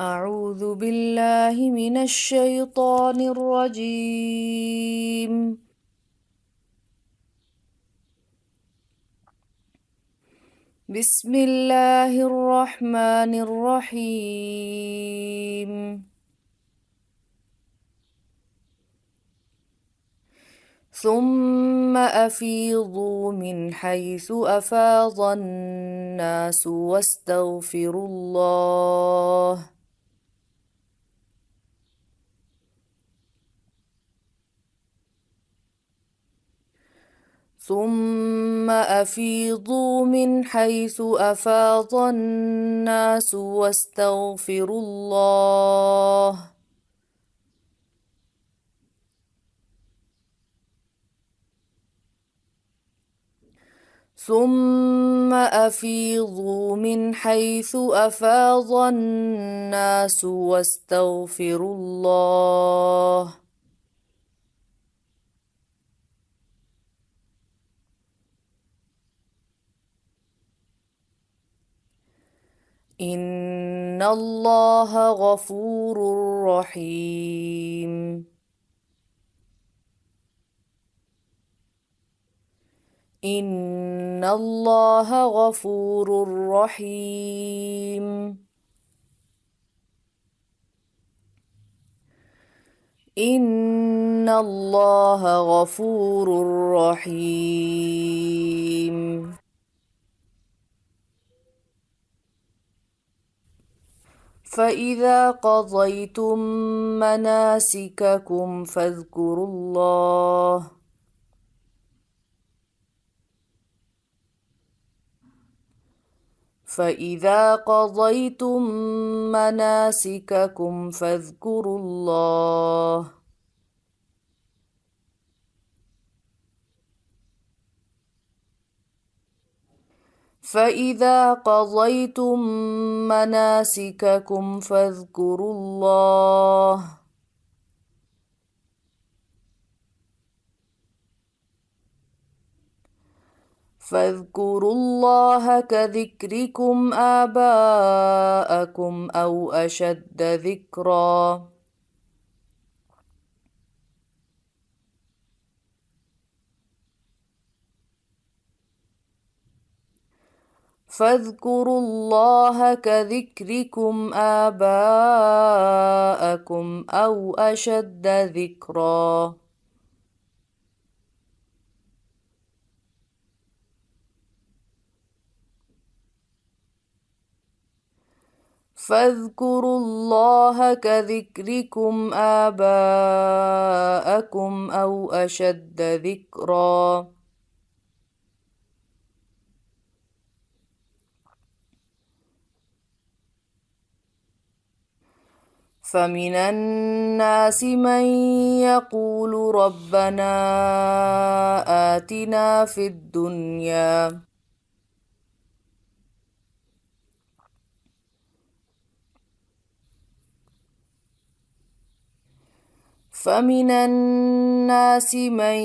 أعوذ بالله من الشيطان الرجيم. بسم الله الرحمن الرحيم. ثم أفيضوا من حيث أفاض الناس واستغفروا الله. ثم أفيضوا من حيث أفاض الناس واستغفروا الله. ثم أفيضوا من حيث أفاض الناس واستغفروا الله. إن الله غفور رحيم. إن الله غفور رحيم. إن الله غفور رحيم. فإذا قضيتم مناسككم فاذكروا الله. فإذا قضيتم مناسككم فاذكروا الله. فإذا قضيتم مناسككم فاذكروا الله. فاذكروا الله كذكركم آباءكم أو أشد ذكرا. فاذكروا الله كذكركم آباءكم أو أشد ذكرا. فاذكروا الله كذكركم آباءكم أو أشد ذكرا. فمن الناس من يقول ربنا آتنا في الدنيا. فمن الناس من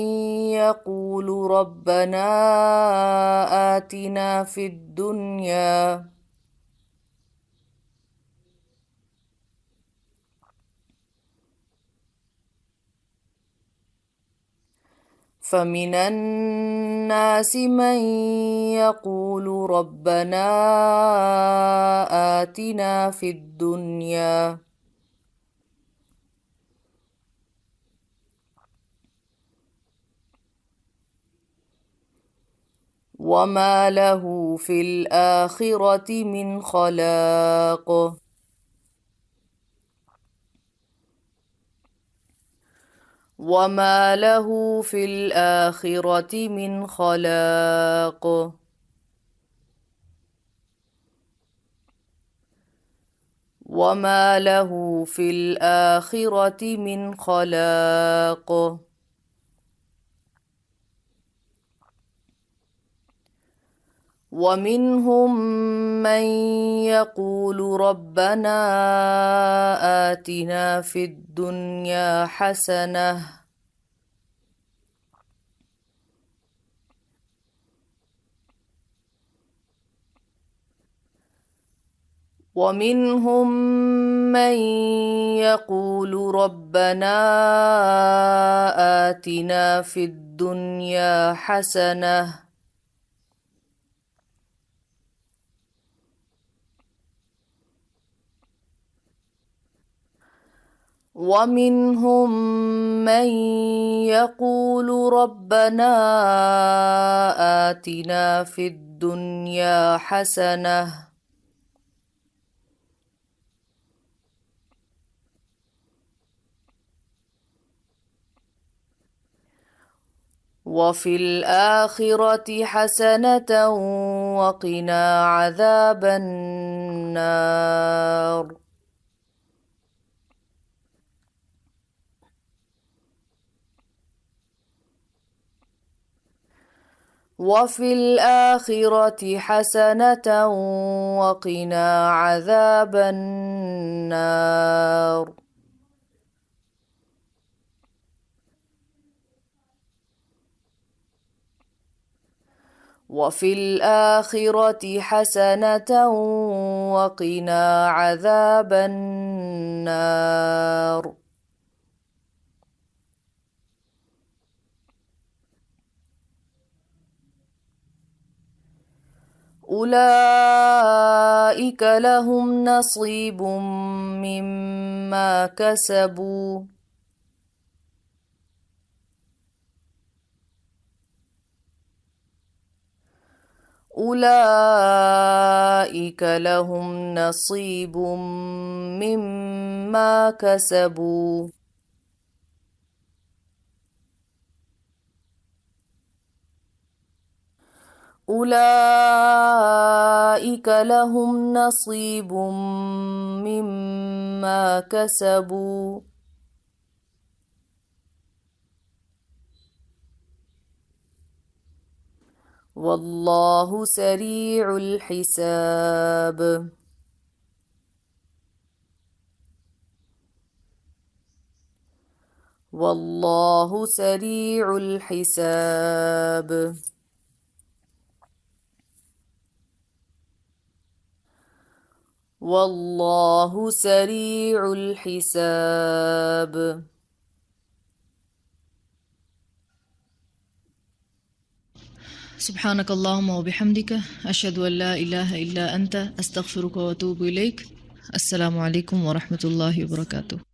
يقول ربنا آتنا في الدنيا. فمن الناس من يقول ربنا آتنا في الدنيا. وما له في الآخرة من خلاق. وما له في الآخرة من خلاق. وما له في الآخرة من خلاق. ومنهم من يقول ربنا آتنا في الدنيا حسنة. ومنهم من يقول ربنا آتنا في الدنيا حسنة ومنهم من يقول ربنا آتنا في الدنيا حسنة وفي الآخرة حسنة وقنا عذاب النار وفي الآخرة حسنة وقنا عذاب النار وفي الآخرة حسنة وقنا عذاب النار أولئك لهم نصيب مما كسبوا أولئك لهم نصيب مما كسبوا أولئك لهم نصيب مما كسبوا والله سريع الحساب والله سريع الحساب والله سريع الحساب سبحانك اللهم وبحمدك أشهد أن لا إله إلا أنت أستغفرك وأتوب إليك. السلام عليكم ورحمة الله وبركاته.